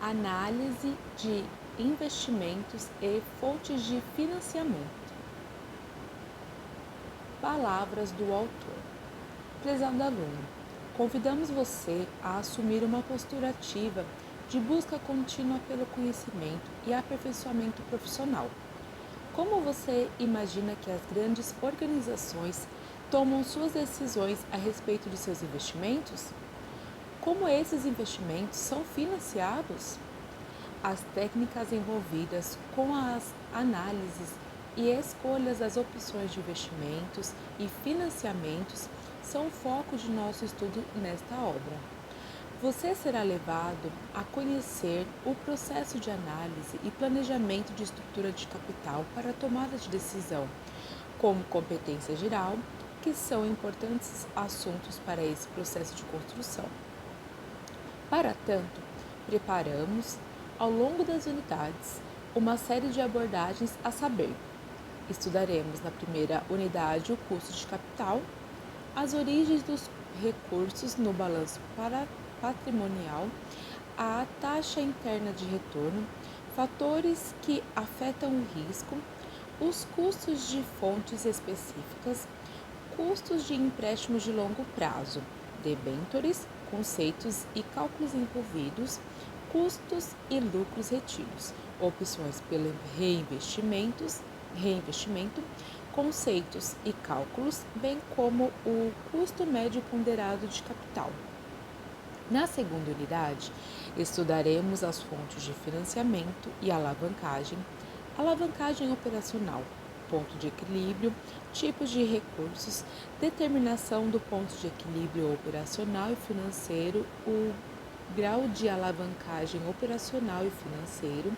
Análise de investimentos e fontes de financiamento. Palavras do autor. Prezado aluno, convidamos você a assumir uma postura ativa de busca contínua pelo conhecimento e aperfeiçoamento profissional. Como você imagina que as grandes organizações tomam suas decisões a respeito de seus investimentos? Como esses investimentos são financiados? As técnicas envolvidas com as análises e escolhas das opções de investimentos e financiamentos são o foco de nosso estudo nesta obra. Você será levado a conhecer o processo de análise e planejamento de estrutura de capital para a tomada de decisão, como competência geral, que são importantes assuntos para esse processo de construção. Para tanto, preparamos, ao longo das unidades, uma série de abordagens a saber. Estudaremos na primeira unidade o custo de capital, as origens dos recursos no balanço patrimonial, a taxa interna de retorno, fatores que afetam o risco, os custos de fontes específicas, custos de empréstimos de longo prazo, debêntures, conceitos e cálculos envolvidos, custos e lucros retidos, opções pelo reinvestimento, conceitos e cálculos, bem como o custo médio ponderado de capital. Na segunda unidade, estudaremos as fontes de financiamento e alavancagem operacional, ponto de equilíbrio, tipos de recursos, determinação do ponto de equilíbrio operacional e financeiro, o grau de alavancagem operacional e financeiro,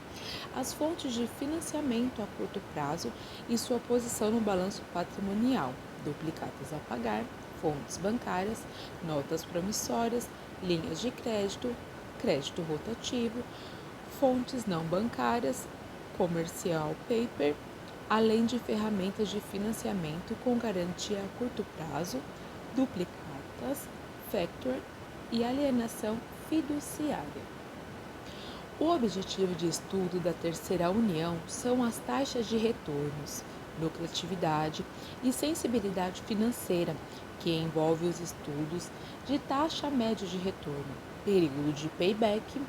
as fontes de financiamento a curto prazo e sua posição no balanço patrimonial, duplicatas a pagar, fontes bancárias, notas promissórias, linhas de crédito, crédito rotativo, fontes não bancárias, commercial paper, além de ferramentas de financiamento com garantia a curto prazo, duplicatas, factor e alienação fiduciária. O objetivo de estudo da terceira união são as taxas de retornos, lucratividade e sensibilidade financeira, que envolve os estudos de taxa média de retorno, período de payback,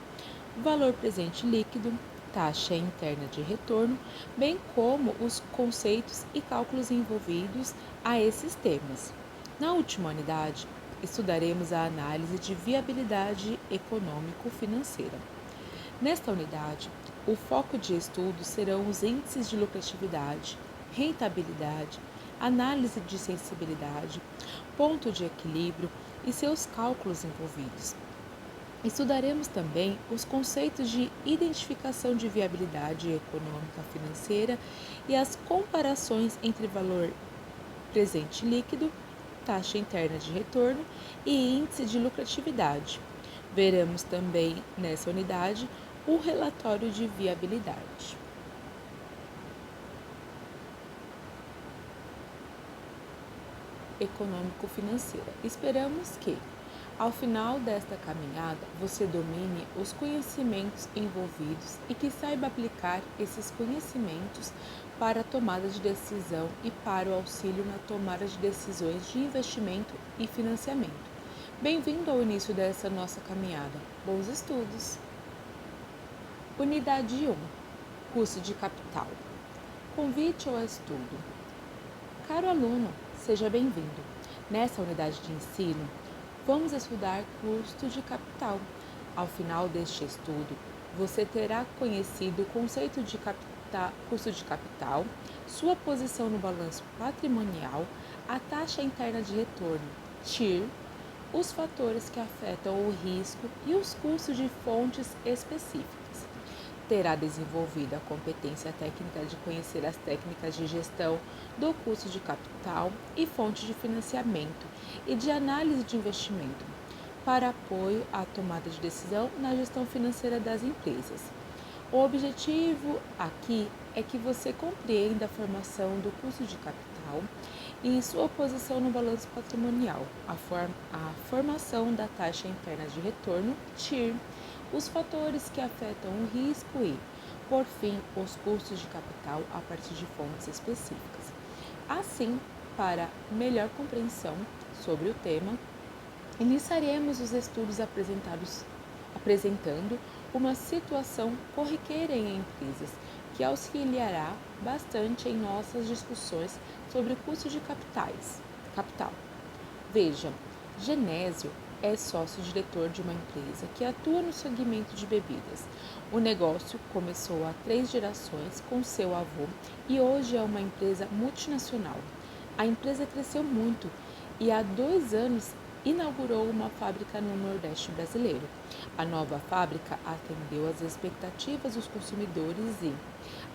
valor presente líquido, taxa interna de retorno, bem como os conceitos e cálculos envolvidos a esses temas. Na última unidade, estudaremos a análise de viabilidade econômico-financeira. Nesta unidade, o foco de estudo serão os índices de lucratividade, rentabilidade, análise de sensibilidade, ponto de equilíbrio e seus cálculos envolvidos. Estudaremos também os conceitos de identificação de viabilidade econômica financeira e as comparações entre valor presente líquido, taxa interna de retorno e índice de lucratividade. Veremos também nessa unidade o relatório de viabilidade. Econômico-financeira. Esperamos que, ao final desta caminhada, você domine os conhecimentos envolvidos e que saiba aplicar esses conhecimentos para a tomada de decisão e para o auxílio na tomada de decisões de investimento e financiamento. Bem-vindo ao início dessa nossa caminhada. Bons estudos! Unidade 1. Custo de capital. Convite ao estudo. Caro aluno, seja bem-vindo. Nessa unidade de ensino, vamos estudar custo de capital. Ao final deste estudo, você terá conhecido o conceito de custo de capital, sua posição no balanço patrimonial, a taxa interna de retorno, TIR, os fatores que afetam o risco e os custos de fontes específicas. Terá desenvolvido a competência técnica de conhecer as técnicas de gestão do custo de capital e fontes de financiamento e de análise de investimento, para apoio à tomada de decisão na gestão financeira das empresas. O objetivo aqui é que você compreenda a formação do custo de capital e sua posição no balanço patrimonial, a formação da taxa interna de retorno, TIR, os fatores que afetam o risco e, por fim, os custos de capital a partir de fontes específicas. Assim, para melhor compreensão sobre o tema, iniciaremos os estudos apresentando uma situação corriqueira em empresas, que auxiliará bastante em nossas discussões sobre o custo de capital. Veja, Genésio é sócio-diretor de uma empresa que atua no segmento de bebidas. O negócio começou há 3 gerações com seu avô e hoje é uma empresa multinacional. A empresa cresceu muito e há 2 anos inaugurou uma fábrica no Nordeste brasileiro. A nova fábrica atendeu às expectativas dos consumidores e,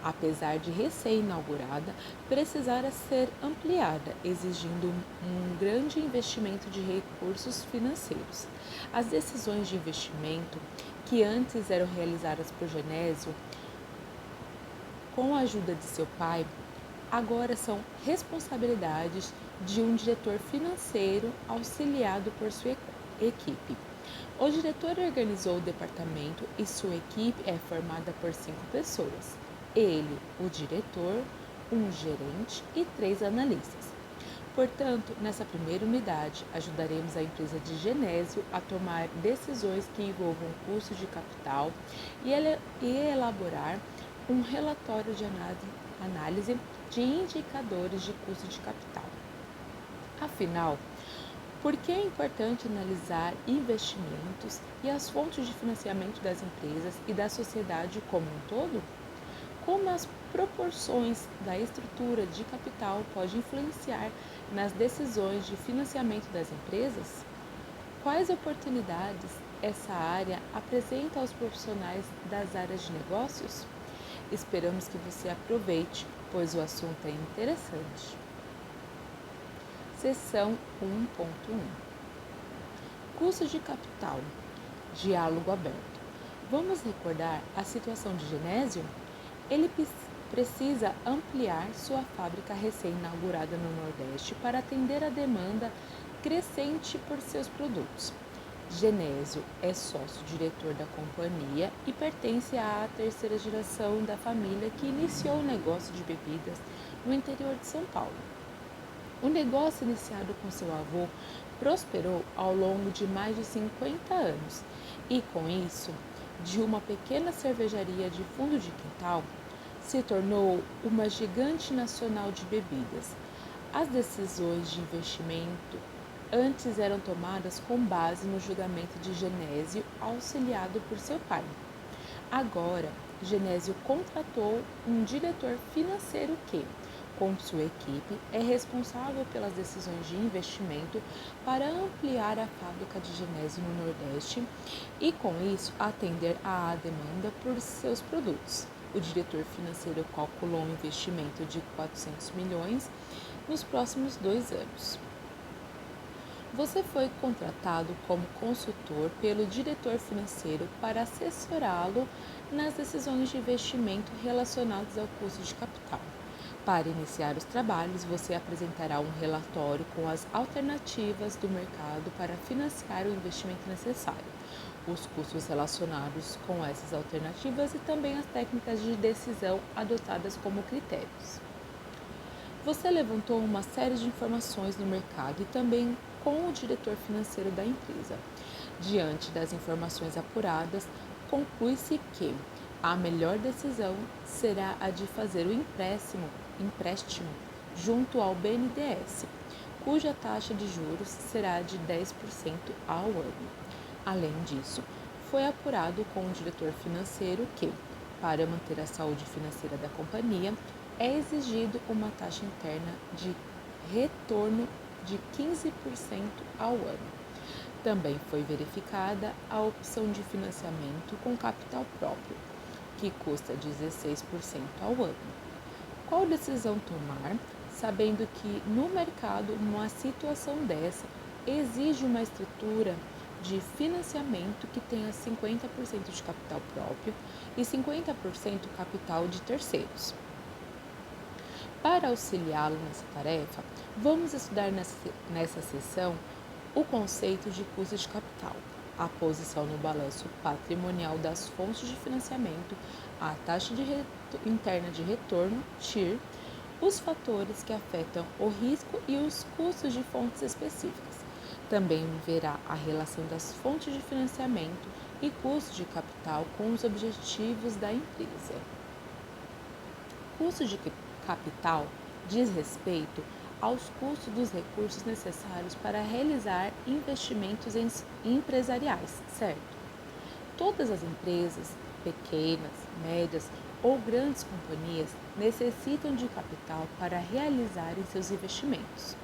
apesar de recém-inaugurada, precisara ser ampliada, exigindo um grande investimento de recursos financeiros. As decisões de investimento, que antes eram realizadas por Genésio, com a ajuda de seu pai, agora são responsabilidades de um diretor financeiro auxiliado por sua equipe. O diretor organizou o departamento e sua equipe é formada por 5 pessoas. Ele, o diretor, um gerente e 3 analistas. Portanto, nessa primeira unidade, ajudaremos a empresa de Genésio a tomar decisões que envolvam custos de capital e elaborar um relatório de análise de indicadores de custo de capital. Afinal, por que é importante analisar investimentos e as fontes de financiamento das empresas e da sociedade como um todo? Como as proporções da estrutura de capital podem influenciar nas decisões de financiamento das empresas? Quais oportunidades essa área apresenta aos profissionais das áreas de negócios? Esperamos que você aproveite, pois o assunto é interessante. Seção 1.1 Custo de capital. Diálogo aberto. Vamos recordar a situação de Genésio? Ele precisa ampliar sua fábrica recém-inaugurada no Nordeste para atender a demanda crescente por seus produtos. Genésio é sócio-diretor da companhia e pertence à terceira geração da família que iniciou o negócio de bebidas no interior de São Paulo. O negócio iniciado com seu avô prosperou ao longo de mais de 50 anos e, com isso, de uma pequena cervejaria de fundo de quintal, se tornou uma gigante nacional de bebidas. As decisões de investimento antes eram tomadas com base no julgamento de Genésio, auxiliado por seu pai. Agora, Genésio contratou um diretor financeiro que, com sua equipe, é responsável pelas decisões de investimento para ampliar a fábrica de Genésio no Nordeste e, com isso, atender à demanda por seus produtos. O diretor financeiro calculou um investimento de 400 milhões nos próximos 2 anos. Você foi contratado como consultor pelo diretor financeiro para assessorá-lo nas decisões de investimento relacionadas ao custo de capital. Para iniciar os trabalhos, você apresentará um relatório com as alternativas do mercado para financiar o investimento necessário, os custos relacionados com essas alternativas e também as técnicas de decisão adotadas como critérios. Você levantou uma série de informações no mercado e também com o diretor financeiro da empresa. Diante das informações apuradas, conclui-se que a melhor decisão será a de fazer o empréstimo junto ao BNDES, cuja taxa de juros será de 10% ao ano. Além disso, foi apurado com o diretor financeiro que, para manter a saúde financeira da companhia, é exigido uma taxa interna de retorno de 15% ao ano. Também foi verificada a opção de financiamento com capital próprio, que custa 16% ao ano. Qual decisão tomar, sabendo que no mercado uma situação dessa exige uma estrutura de financiamento que tenha 50% de capital próprio e 50% capital de terceiros? Para auxiliá-lo nessa tarefa, vamos estudar nessa sessão o conceito de custo de capital. a posição no balanço patrimonial das fontes de financiamento, a taxa interna de retorno, TIR, os fatores que afetam o risco e os custos de fontes específicas. Também verá a relação das fontes de financiamento e custos de capital com os objetivos da empresa. Custo de capital diz respeito aos custos dos recursos necessários para realizar investimentos empresariais, certo? Todas as empresas, pequenas, médias ou grandes companhias, necessitam de capital para realizarem seus investimentos.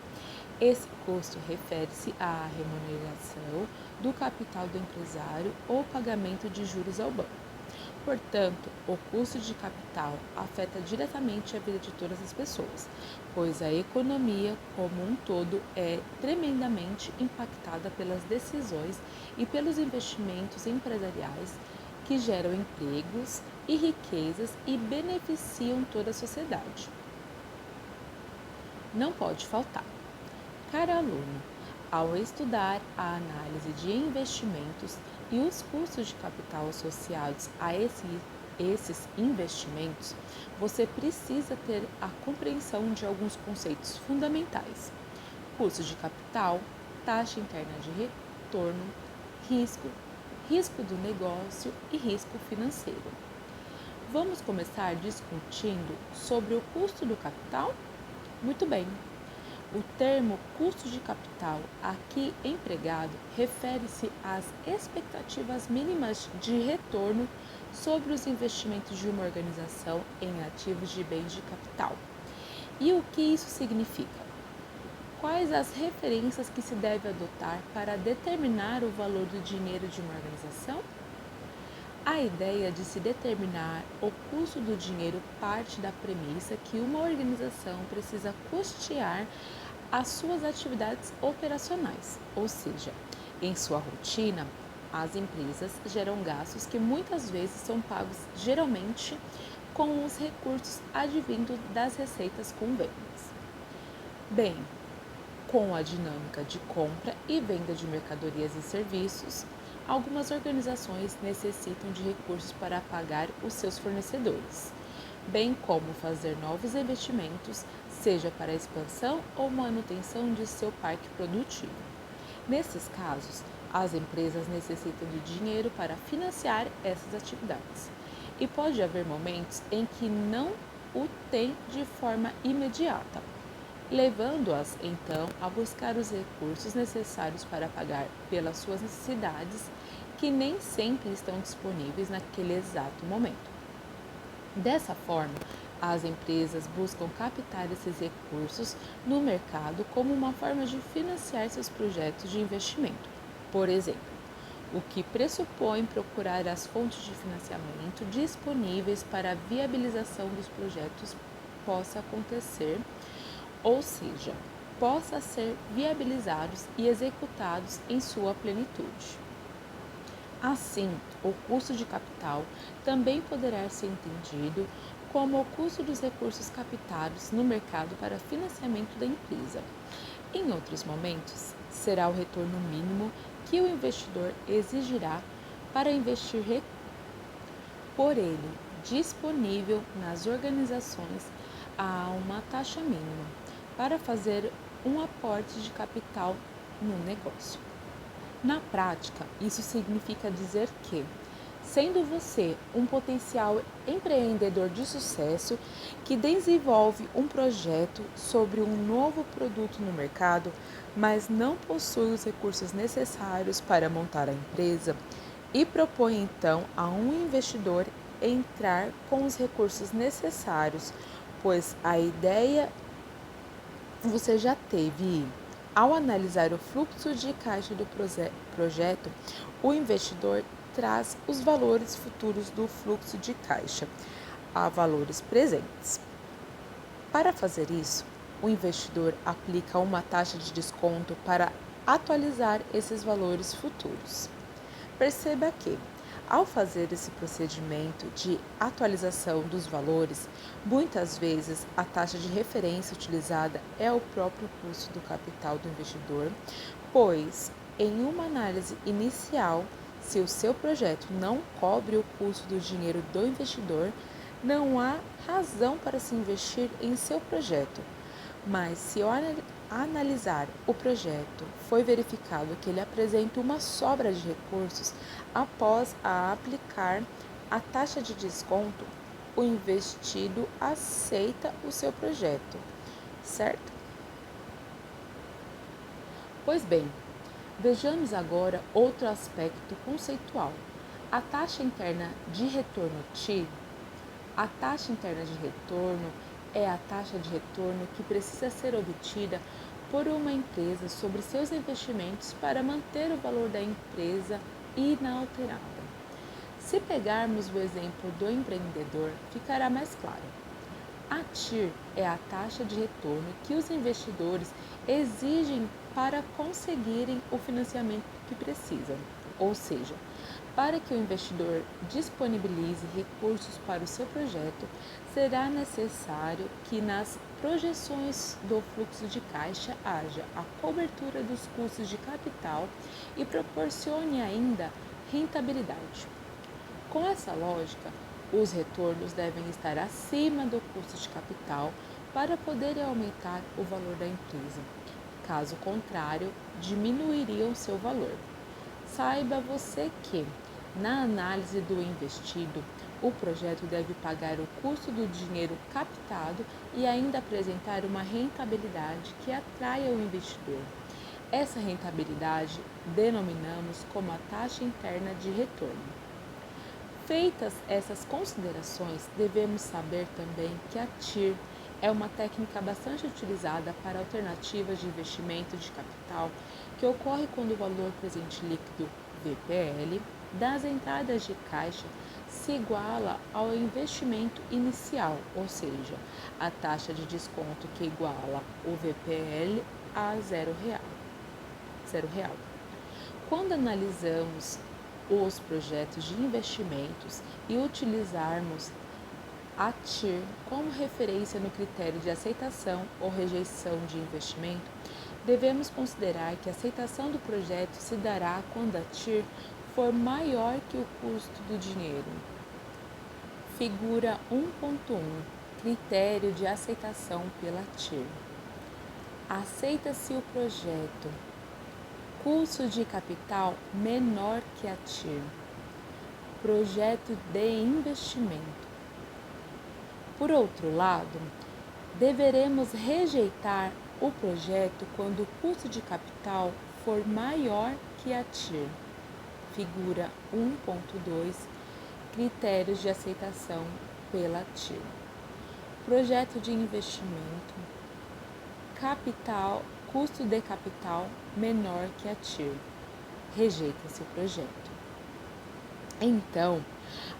Esse custo refere-se à remuneração do capital do empresário ou pagamento de juros ao banco. Portanto, o custo de capital afeta diretamente a vida de todas as pessoas, pois a economia como um todo é tremendamente impactada pelas decisões e pelos investimentos empresariais que geram empregos e riquezas e beneficiam toda a sociedade. Não pode faltar. Caro aluno, ao estudar a análise de investimentos e os custos de capital associados a esses investimentos, você precisa ter a compreensão de alguns conceitos fundamentais: custo de capital, taxa interna de retorno, risco, risco do negócio e risco financeiro. Vamos começar discutindo sobre o custo do capital? Muito bem. O termo custo de capital aqui empregado refere-se às expectativas mínimas de retorno sobre os investimentos de uma organização em ativos de bens de capital. E o que isso significa? Quais as referências que se deve adotar para determinar o valor do dinheiro de uma organização? A ideia de se determinar o custo do dinheiro parte da premissa que uma organização precisa custear as suas atividades operacionais, ou seja, em sua rotina, as empresas geram gastos que muitas vezes são pagos geralmente com os recursos advindos das receitas com vendas. Bem, com a dinâmica de compra e venda de mercadorias e serviços, algumas organizações necessitam de recursos para pagar os seus fornecedores, bem como fazer novos investimentos, seja para a expansão ou manutenção de seu parque produtivo. Nesses casos, as empresas necessitam de dinheiro para financiar essas atividades, e pode haver momentos em que não o têm de forma imediata, levando-as então a buscar os recursos necessários para pagar pelas suas necessidades, que nem sempre estão disponíveis naquele exato momento. Dessa forma, as empresas buscam captar esses recursos no mercado como uma forma de financiar seus projetos de investimento. Por exemplo, o que pressupõe procurar as fontes de financiamento disponíveis para a viabilização dos projetos possa acontecer, ou seja, possa ser viabilizados e executados em sua plenitude. Assim, o custo de capital também poderá ser entendido como o custo dos recursos captados no mercado para financiamento da empresa. Em outros momentos, será o retorno mínimo que o investidor exigirá para investir por ele disponível nas organizações a uma taxa mínima para fazer um aporte de capital no negócio. Na prática, isso significa dizer que, sendo você um potencial empreendedor de sucesso que desenvolve um projeto sobre um novo produto no mercado, mas não possui os recursos necessários para montar a empresa, e propõe então a um investidor entrar com os recursos necessários, pois a ideia você já teve. Ao analisar o fluxo de caixa do projeto, o investidor traz os valores futuros do fluxo de caixa a valores presentes. Para fazer isso, o investidor aplica uma taxa de desconto para atualizar esses valores futuros. Perceba que, ao fazer esse procedimento de atualização dos valores, muitas vezes a taxa de referência utilizada é o próprio custo do capital do investidor, pois Em uma análise inicial, se o seu projeto não cobre o custo do dinheiro do investidor, não há razão para se investir em seu projeto. Mas se ao analisar o projeto, foi verificado que ele apresenta uma sobra de recursos após aplicar a taxa de desconto, o investido aceita o seu projeto, certo? Pois bem, vejamos agora outro aspecto conceitual. A taxa interna de retorno TIR. A taxa interna de retorno é a taxa de retorno que precisa ser obtida por uma empresa sobre seus investimentos para manter o valor da empresa inalterado. Se pegarmos o exemplo do empreendedor, ficará mais claro. A TIR é a taxa de retorno que os investidores exigem para conseguirem o financiamento que precisam, ou seja, para que o investidor disponibilize recursos para o seu projeto, será necessário que nas projeções do fluxo de caixa haja a cobertura dos custos de capital e proporcione ainda rentabilidade. Com essa lógica, os retornos devem estar acima do custo de capital para poderem aumentar o valor da empresa. Caso contrário, diminuiriam seu valor. Saiba você que, na análise do investido, o projeto deve pagar o custo do dinheiro captado e ainda apresentar uma rentabilidade que atraia o investidor. Essa rentabilidade denominamos como a taxa interna de retorno. Feitas essas considerações, devemos saber também que a TIR é uma técnica bastante utilizada para alternativas de investimento de capital que ocorre quando o valor presente líquido, VPL, das entradas de caixa se iguala ao investimento inicial, ou seja, a taxa de desconto que iguala o VPL a zero real. Quando analisamos os projetos de investimentos e utilizarmos a TIR como referência no critério de aceitação ou rejeição de investimento, devemos considerar que a aceitação do projeto se dará quando a TIR for maior que o custo do dinheiro. Figura 1.1. Critério de aceitação pela TIR. Aceita-se o projeto. Custo de capital menor que a TIR. Projeto de investimento. Por outro lado, deveremos rejeitar o projeto quando o custo de capital for maior que a TIR. Figura 1.2. Critérios de aceitação pela TIR. Projeto de investimento. Custo de capital menor que a TIR. Rejeita-se o projeto. Então,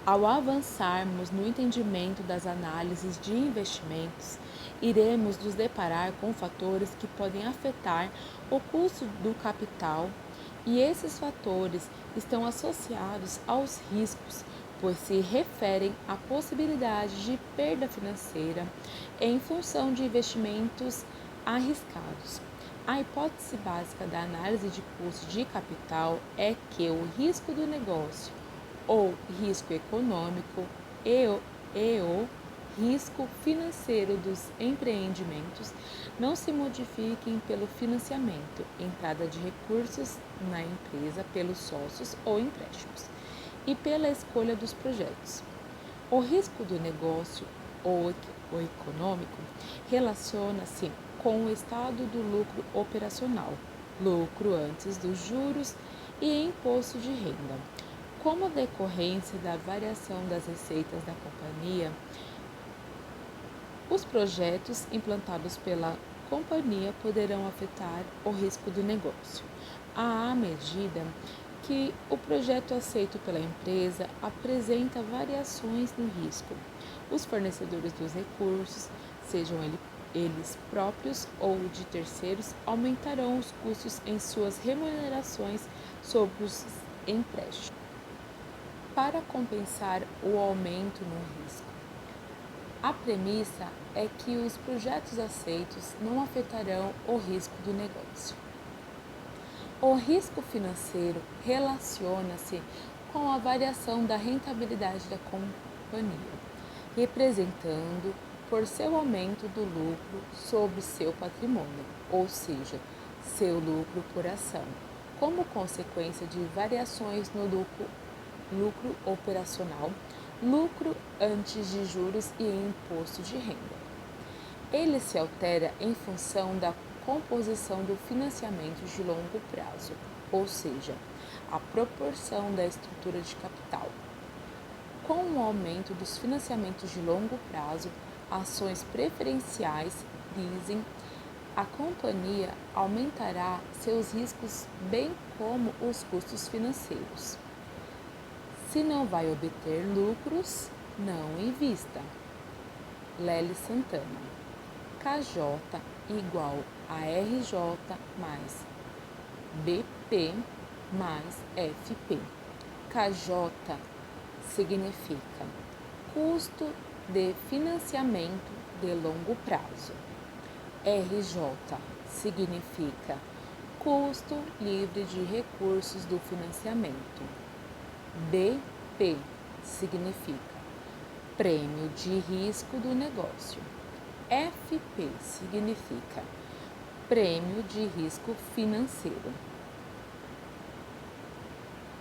ao avançarmos no entendimento das análises de investimentos, iremos nos deparar com fatores que podem afetar o custo do capital, e esses fatores estão associados aos riscos, pois se referem à possibilidade de perda financeira em função de investimentos arriscados. A hipótese básica da análise de custo de capital é que o risco do negócio ou risco econômico e o risco financeiro dos empreendimentos não se modifiquem pelo financiamento, entrada de recursos na empresa pelos sócios ou empréstimos, e pela escolha dos projetos. O risco do negócio ou o econômico relaciona-se com o estado do lucro operacional, lucro antes dos juros e imposto de renda. Como decorrência da variação das receitas da companhia, os projetos implantados pela companhia poderão afetar o risco do negócio, à medida que o projeto aceito pela empresa apresenta variações no risco. Os fornecedores dos recursos, sejam eles próprios ou de terceiros, aumentarão os custos em suas remunerações sobre os empréstimos, para compensar o aumento no risco. A premissa é que os projetos aceitos não afetarão o risco do negócio. O risco financeiro relaciona-se com a variação da rentabilidade da companhia, representando por seu aumento do lucro sobre seu patrimônio, ou seja, seu lucro por ação, como consequência de variações no lucro operacional, lucro antes de juros e imposto de renda. Ele se altera em função da composição do financiamento de longo prazo, ou seja, a proporção da estrutura de capital. Com o aumento dos financiamentos de longo prazo, ações preferenciais, leasing, a companhia aumentará seus riscos bem como os custos financeiros. Se não vai obter lucros, não invista. Lely Santana. KJ igual a RJ mais BP mais FP. KJ significa custo de financiamento de longo prazo. RJ significa custo livre de recursos do financiamento. BP significa prêmio de risco do negócio. FP significa prêmio de risco financeiro.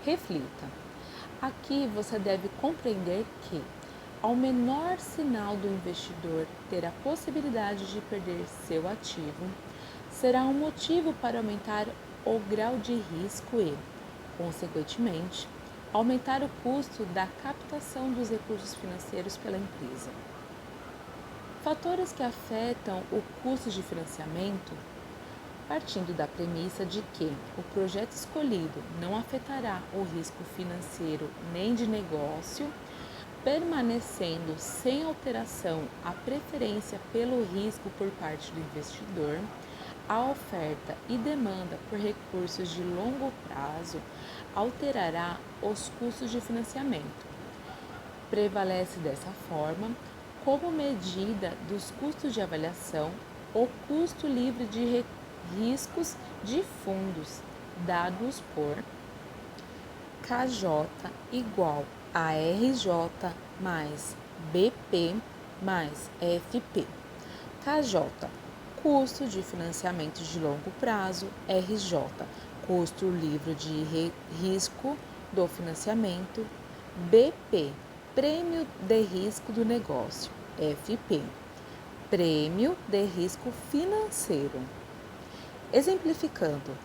Reflita. Aqui você deve compreender que, ao menor sinal do investidor ter a possibilidade de perder seu ativo, será um motivo para aumentar o grau de risco e, consequentemente, aumentar o custo da captação dos recursos financeiros pela empresa. Fatores que afetam o custo de financiamento, partindo da premissa de que o projeto escolhido não afetará o risco financeiro nem de negócio, permanecendo sem alteração a preferência pelo risco por parte do investidor, a oferta e demanda por recursos de longo prazo alterará os custos de financiamento. Prevalece dessa forma, como medida dos custos de avaliação, o custo livre de riscos de fundos, dados por KJ igual a RJ mais BP mais FP. KJ, custo de financiamento de longo prazo, RJ, custo livre de risco do financiamento, BP, prêmio de risco do negócio, FP, prêmio de risco financeiro. Exemplificando,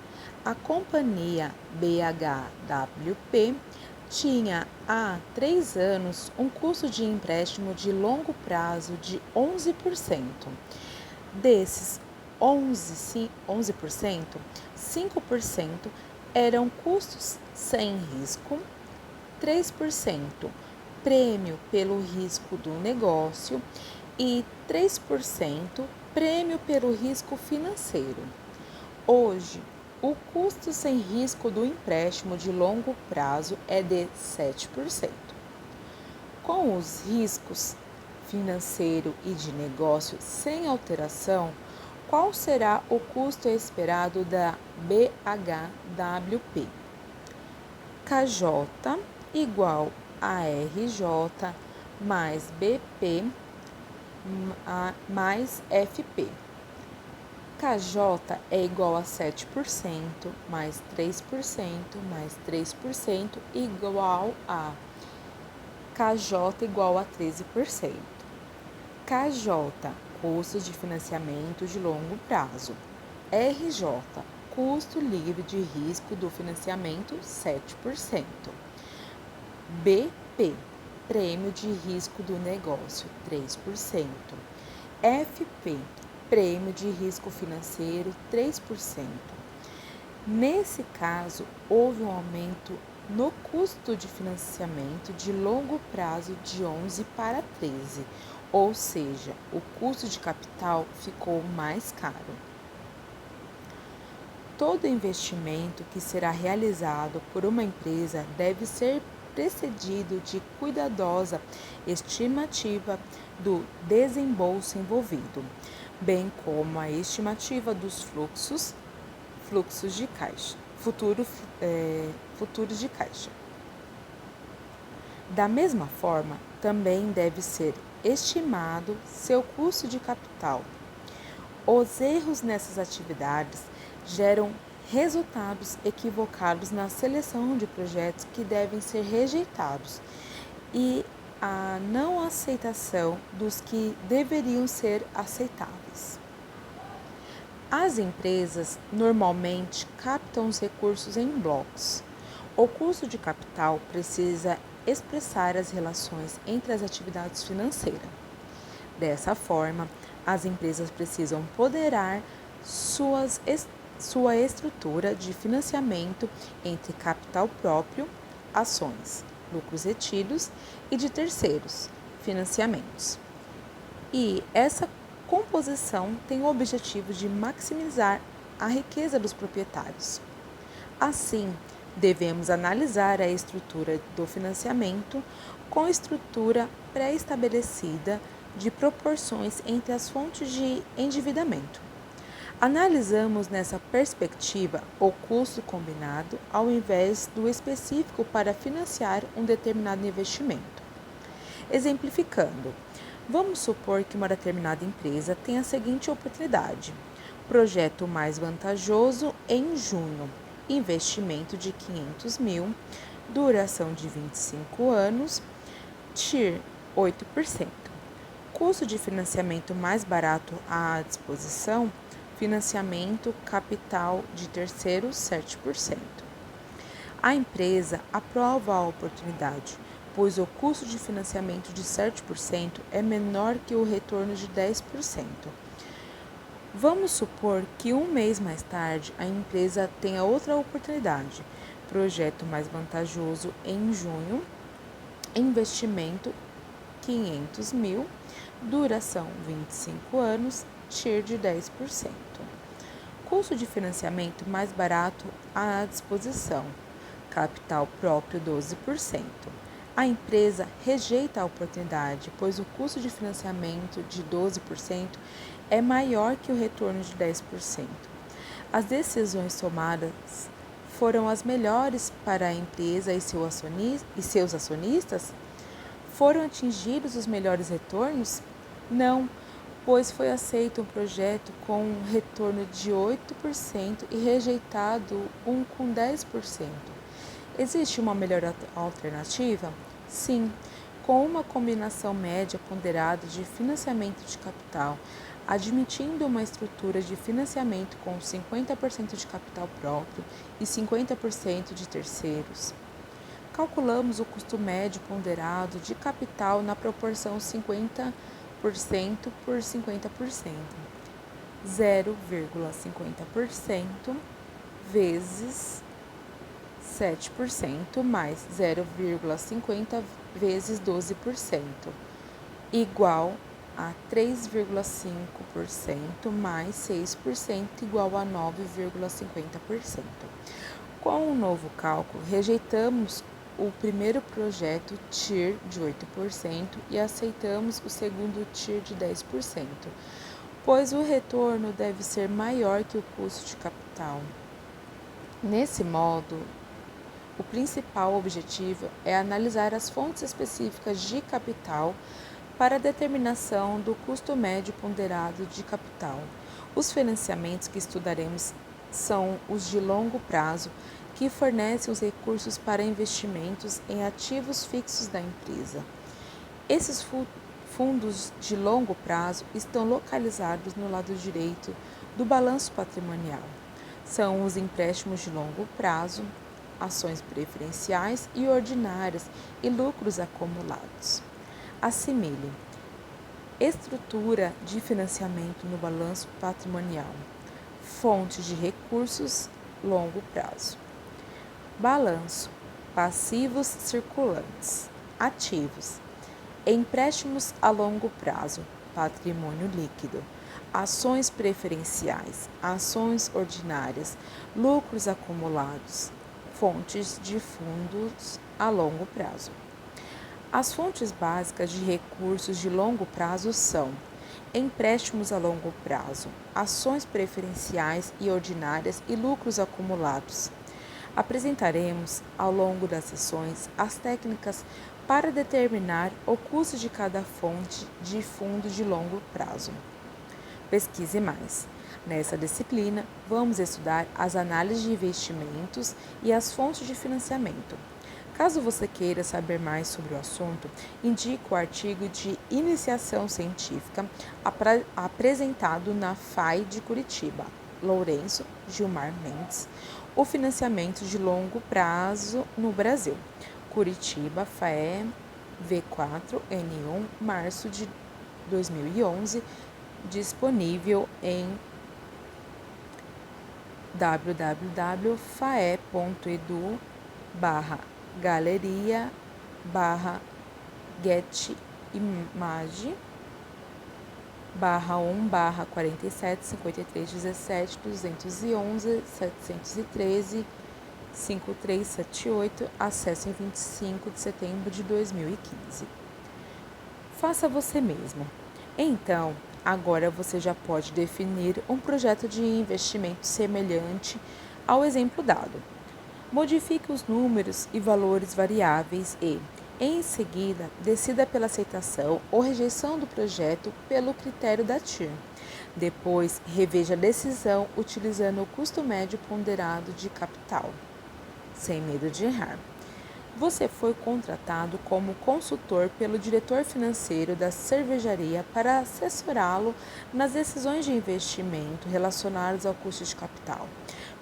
a companhia BHWP tinha há 3 anos um custo de empréstimo de longo prazo de 11%. Desses 11%, 5% eram custos sem risco, 3% prêmio pelo risco do negócio e 3% prêmio pelo risco financeiro. Hoje, o custo sem risco do empréstimo de longo prazo é de 7%. Com os riscos financeiro e de negócio sem alteração, qual será o custo esperado da BHWP? KJ igual a RJ mais BP mais FP. KJ é igual a 7% mais 3% mais 3% igual a KJ igual a 13%. KJ, custo de financiamento de longo prazo. RJ, custo livre de risco do financiamento, 7%. BP, prêmio de risco do negócio, 3%. FP, prêmio de risco financeiro, 3%. Nesse caso, houve um aumento no custo de financiamento de longo prazo de 11 para 13, ou seja, o custo de capital ficou mais caro. Todo investimento que será realizado por uma empresa deve ser precedido de cuidadosa estimativa do desembolso envolvido, bem como a estimativa dos fluxos de caixa. futuros de caixa. Da mesma forma, também deve ser estimado seu custo de capital. Os erros nessas atividades geram resultados equivocados na seleção de projetos que devem ser rejeitados e a não aceitação dos que deveriam ser aceitáveis. As empresas normalmente captam os recursos em blocos. O custo de capital precisa expressar as relações entre as atividades financeiras. Dessa forma, as empresas precisam ponderar sua estrutura de financiamento entre capital próprio, ações, lucros retidos e de terceiros, financiamentos. E essa composição tem o objetivo de maximizar a riqueza dos proprietários. Assim, devemos analisar a estrutura do financiamento com estrutura pré-estabelecida de proporções entre as fontes de endividamento. Analisamos nessa perspectiva o custo combinado ao invés do específico para financiar um determinado investimento. Exemplificando, vamos supor que uma determinada empresa tem a seguinte oportunidade: projeto mais vantajoso em junho, investimento de 500 mil, duração de 25 anos, TIR 8%. Custo de financiamento mais barato à disposição, financiamento capital de terceiros 7%. A empresa aprova a oportunidade, pois o custo de financiamento de 7% é menor que o retorno de 10%. Vamos supor que um mês mais tarde a empresa tenha outra oportunidade, projeto mais vantajoso em junho, investimento 500 mil, duração 25 anos, TIR de 10%. Custo de financiamento mais barato à disposição, capital próprio 12%. A empresa rejeita a oportunidade, pois o custo de financiamento de 12% é maior que o retorno de 10%. As decisões tomadas foram as melhores para a empresa e seus acionistas? Foram atingidos os melhores retornos? Não, pois foi aceito um projeto com um retorno de 8% e rejeitado um com 10%. Existe uma melhor alternativa? Sim, com uma combinação média ponderada de financiamento de capital, admitindo uma estrutura de financiamento com 50% de capital próprio e 50% de terceiros. Calculamos o custo médio ponderado de capital na proporção 50% por 50%, 0,50% vezes 7% mais 0,50 vezes 12%, igual a 3,5% mais 6% igual a 9,50%. Com o novo cálculo, rejeitamos o primeiro projeto TIR de 8% e aceitamos o segundo TIR de 10%, pois o retorno deve ser maior que o custo de capital. Nesse modo, o principal objetivo é analisar as fontes específicas de capital para a determinação do custo médio ponderado de capital. Os financiamentos que estudaremos são os de longo prazo, que fornecem os recursos para investimentos em ativos fixos da empresa. Esses fundos de longo prazo estão localizados no lado direito do balanço patrimonial. São os empréstimos de longo prazo, ações preferenciais e ordinárias e lucros acumulados. Assimile: estrutura de financiamento no balanço patrimonial, fonte de recursos, longo prazo. Balanço: passivos circulantes, ativos, empréstimos a longo prazo, patrimônio líquido, ações preferenciais, ações ordinárias, lucros acumulados, fontes de fundos a longo prazo. As fontes básicas de recursos de longo prazo são empréstimos a longo prazo, ações preferenciais e ordinárias e lucros acumulados. Apresentaremos, ao longo das sessões, as técnicas para determinar o custo de cada fonte de fundo de longo prazo. Pesquise mais. Nessa disciplina, vamos estudar as análises de investimentos e as fontes de financiamento. Caso você queira saber mais sobre o assunto, indico o artigo de iniciação científica apresentado na FAI de Curitiba, Lourenço Gilmar Mendes, o financiamento de longo prazo no Brasil. Curitiba, FAE V4N1, março de 2011, disponível em www.galeria.getimage/1/475311-713-5378, acesso em 25 de setembro de 2015. Faça você mesmo. Então, agora você já pode definir um projeto de investimento semelhante ao exemplo dado. Modifique os números e valores variáveis e, em seguida, decida pela aceitação ou rejeição do projeto pelo critério da TIR. Depois, reveja a decisão utilizando o custo médio ponderado de capital, sem medo de errar. Você foi contratado como consultor pelo diretor financeiro da cervejaria para assessorá-lo nas decisões de investimento relacionadas ao custo de capital.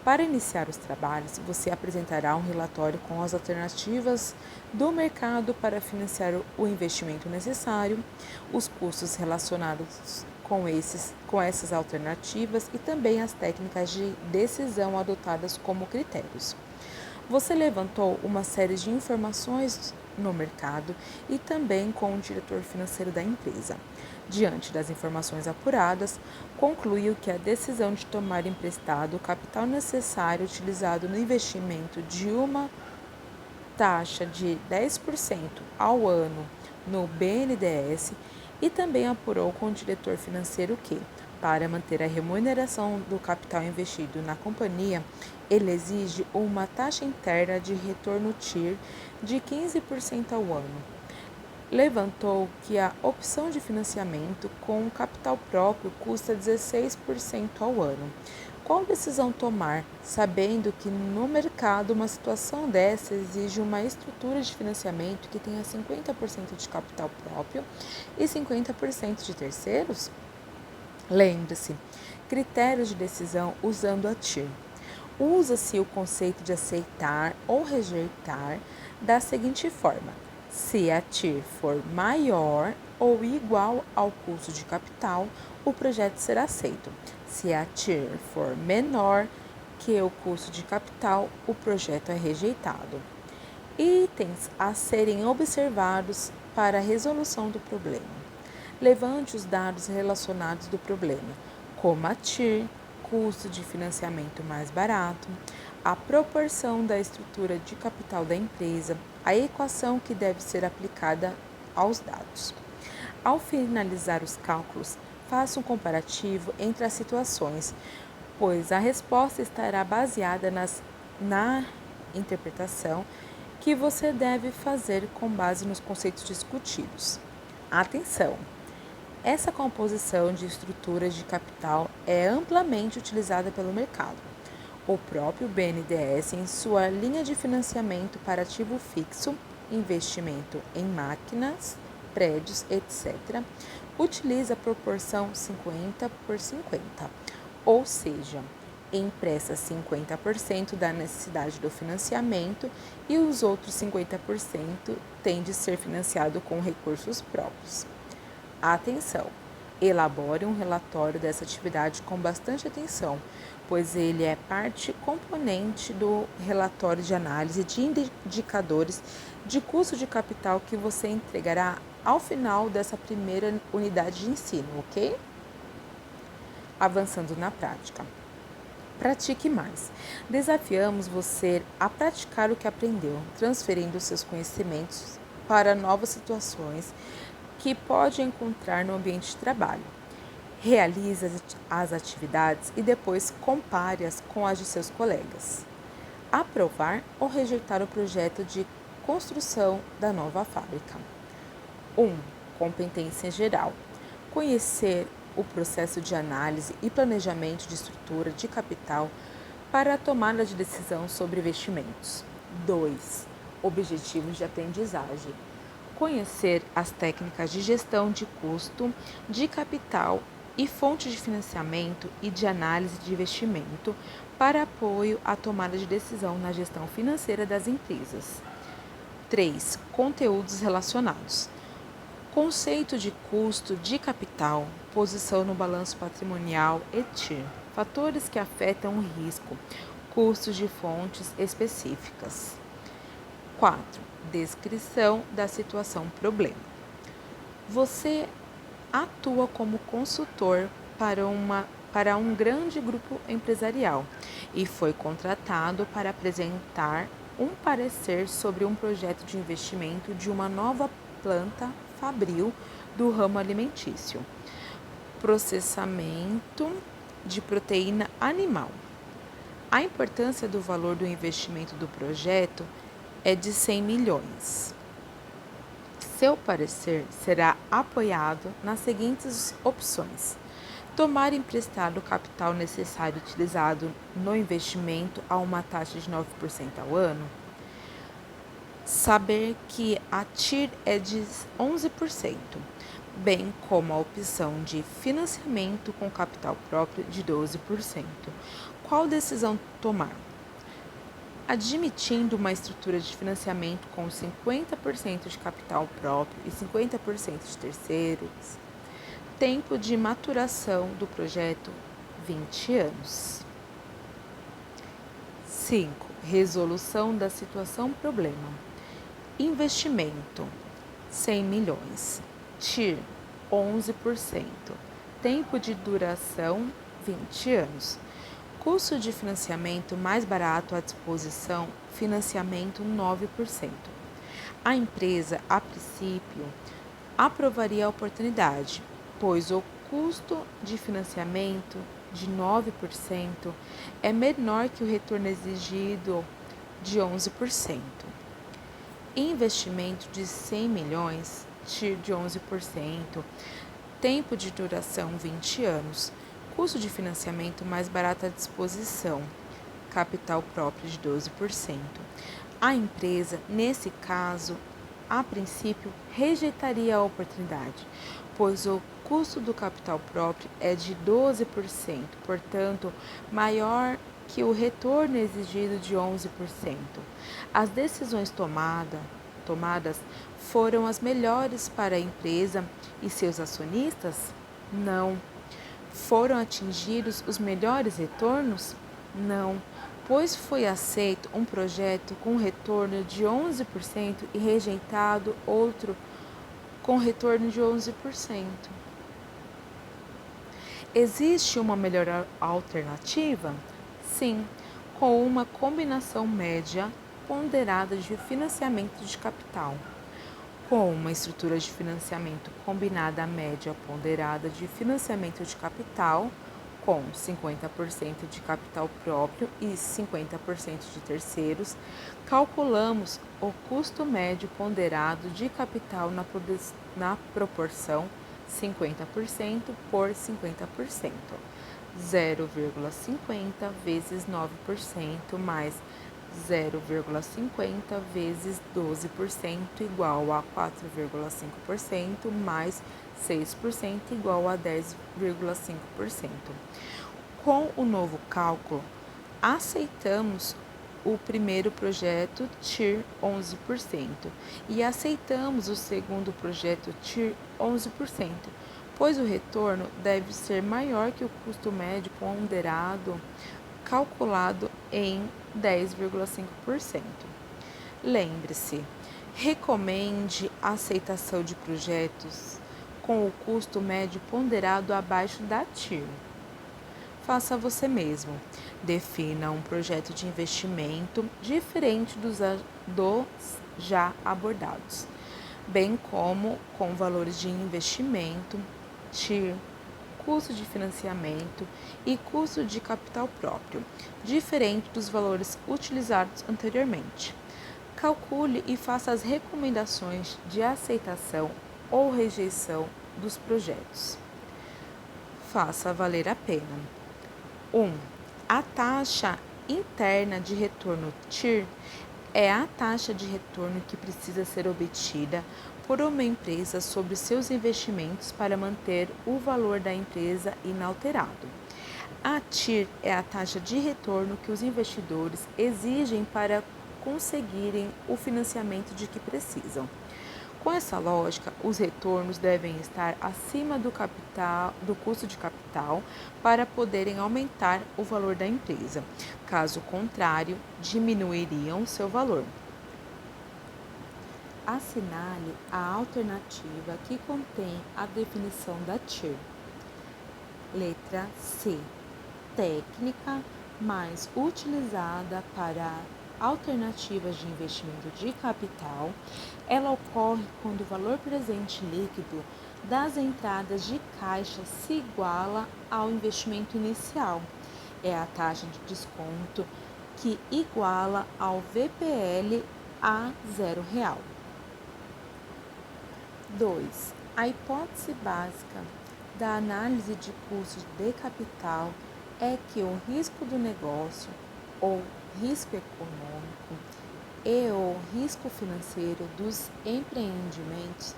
Para iniciar os trabalhos, você apresentará um relatório com as alternativas do mercado para financiar o investimento necessário, os custos relacionados com essas alternativas e também as técnicas de decisão adotadas como critérios. Você levantou uma série de informações no mercado e também com o diretor financeiro da empresa. Diante das informações apuradas, concluiu que a decisão de tomar emprestado o capital necessário utilizado no investimento de uma taxa de 10% ao ano no BNDES e também apurou com o diretor financeiro que, para manter a remuneração do capital investido na companhia, ele exige uma taxa interna de retorno TIR de 15% ao ano. Levantou que a opção de financiamento com capital próprio custa 16% ao ano. Qual decisão tomar, sabendo que no mercado uma situação dessa exige uma estrutura de financiamento que tenha 50% de capital próprio e 50% de terceiros? Lembre-se, critérios de decisão usando a TIR. Usa-se o conceito de aceitar ou rejeitar da seguinte forma: se a TIR for maior ou igual ao custo de capital, o projeto será aceito. Se a TIR for menor que o custo de capital, o projeto é rejeitado. Itens a serem observados para a resolução do problema. Levante os dados relacionados do problema, como a TIR, custo de financiamento mais barato, a proporção da estrutura de capital da empresa, a equação que deve ser aplicada aos dados. Ao finalizar os cálculos, faça um comparativo entre as situações, pois a resposta estará baseada na interpretação que você deve fazer com base nos conceitos discutidos. Atenção! Essa composição de estruturas de capital é amplamente utilizada pelo mercado. O próprio BNDES, em sua linha de financiamento para ativo fixo, investimento em máquinas, prédios, etc., utiliza a proporção 50 por 50, ou seja, empresta 50% da necessidade do financiamento e os outros 50% têm de ser financiado com recursos próprios. Atenção! Elabore um relatório dessa atividade com bastante atenção, pois ele é parte componente do relatório de análise de indicadores de custo de capital que você entregará ao final dessa primeira unidade de ensino, ok? Avançando na prática. Pratique mais. Desafiamos você a praticar o que aprendeu, transferindo seus conhecimentos para novas situações que pode encontrar no ambiente de trabalho. Realize as atividades e depois compare-as com as de seus colegas. aprovar ou rejeitar o projeto de construção da nova fábrica. 1. Competência geral. Conhecer o processo de análise e planejamento de estrutura de capital para a tomada de decisão sobre investimentos. 2. Objetivos de aprendizagem. Conhecer as técnicas de gestão de custo, de capital e fontes de financiamento e de análise de investimento para apoio à tomada de decisão na gestão financeira das empresas. 3. Conteúdos relacionados. Conceito de custo de capital, posição no balanço patrimonial e TIR, fatores que afetam o risco, custos de fontes específicas. 4. Descrição da situação problema. Você atua como consultor para um grande grupo empresarial e foi contratado para apresentar um parecer sobre um projeto de investimento de uma nova planta fabril do ramo alimentício, processamento de proteína animal. A importância do valor do investimento do projeto é de 100 milhões. Seu parecer será apoiado nas seguintes opções: tomar emprestado o capital necessário utilizado no investimento a uma taxa de 9% ao ano, saber que a TIR é de 11%, bem como a opção de financiamento com capital próprio de 12%. Qual decisão tomar? Admitindo uma estrutura de financiamento com 50% de capital próprio e 50% de terceiros. Tempo de maturação do projeto, 20 anos. 5. Resolução da situação problema. Investimento, 100 milhões. TIR, 11%. Tempo de duração, 20 anos. Custo de financiamento mais barato à disposição, financiamento 9%. A empresa, a princípio, aprovaria a oportunidade, pois o custo de financiamento de 9% é menor que o retorno exigido de 11%. Investimento de 100 milhões, TIR de 11%, tempo de duração 20 anos, custo de financiamento mais barato à disposição, capital próprio de 12%. A empresa, nesse caso, a princípio, rejeitaria a oportunidade, pois o custo do capital próprio é de 12%, portanto, maior que o retorno exigido de 11%. As decisões tomadas foram as melhores para a empresa e seus acionistas? Não. Foram atingidos os melhores retornos? Não, pois foi aceito um projeto com retorno de 11% e rejeitado outro com retorno de 11%. Existe uma melhor alternativa? Sim, com uma combinação média ponderada de financiamento de capital, com uma estrutura de financiamento combinada média ponderada de financiamento de capital, com 50% de capital próprio e 50% de terceiros, calculamos o custo médio ponderado de capital na proporção 50% por 50%, 0,50 vezes 9% mais 0,50 vezes 12% igual a 4,5% mais 6% igual a 10,5%. Com o novo cálculo, aceitamos o primeiro projeto TIR 11% e aceitamos o segundo projeto TIR 11%, pois o retorno deve ser maior que o custo médio ponderado calculado em 10,5%. Lembre-se, recomende a aceitação de projetos com o custo médio ponderado abaixo da TIR. Faça você mesmo. Defina um projeto de investimento diferente dos já abordados, bem como com valores de investimento, TIR, custo de financiamento e custo de capital próprio, diferente dos valores utilizados anteriormente. Calcule e faça as recomendações de aceitação ou rejeição dos projetos. Faça valer a pena. 1. A taxa interna de retorno TIR é a taxa de retorno que precisa ser obtida por uma empresa sobre seus investimentos para manter o valor da empresa inalterado. A TIR é a taxa de retorno que os investidores exigem para conseguirem o financiamento de que precisam. Com essa lógica, os retornos devem estar acima do custo de capital para poderem aumentar o valor da empresa. Caso contrário, diminuiriam seu valor. Assinale a alternativa que contém a definição da TIR. Letra C. Técnica mais utilizada para alternativas de investimento de capital. Ela ocorre quando o valor presente líquido das entradas de caixa se iguala ao investimento inicial. É a taxa de desconto que iguala ao VPL a R$0. 2. A hipótese básica da análise de custos de capital é que o risco do negócio, ou risco econômico, e o risco financeiro dos empreendimentos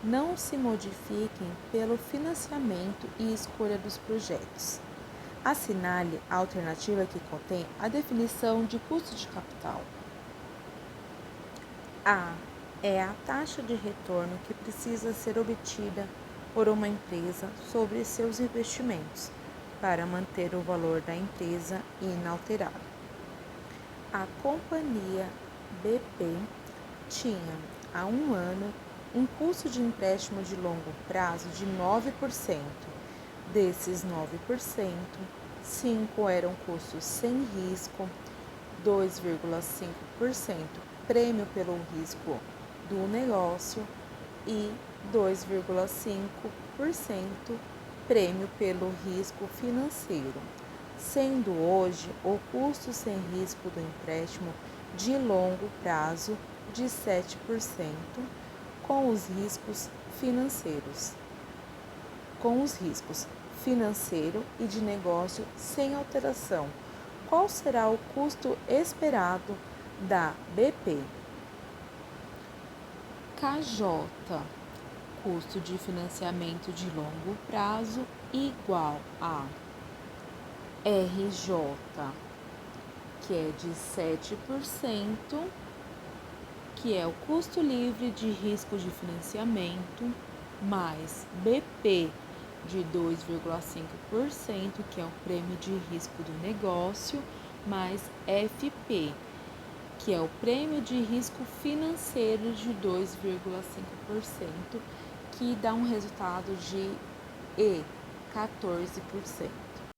não se modifiquem pelo financiamento e escolha dos projetos. Assinale a alternativa que contém a definição de custo de capital. A é a taxa de retorno que precisa ser obtida por uma empresa sobre seus investimentos para manter o valor da empresa inalterado. A companhia BP tinha há um ano um custo de empréstimo de longo prazo de 9%. Desses 9%, 5% eram custos sem risco, 2,5% prêmio pelo risco do negócio e 2,5% prêmio pelo risco financeiro, sendo hoje o custo sem risco do empréstimo de longo prazo de 7%, com os riscos financeiro e de negócio sem alteração. Qual será o custo esperado da BP? KJ, custo de financiamento de longo prazo, igual a RJ, que é de 7%, que é o custo livre de risco de financiamento, mais BP de 2,5%, que é o prêmio de risco do negócio, mais FP, que é o prêmio de risco financeiro de 2,5%, que dá um resultado de 14%.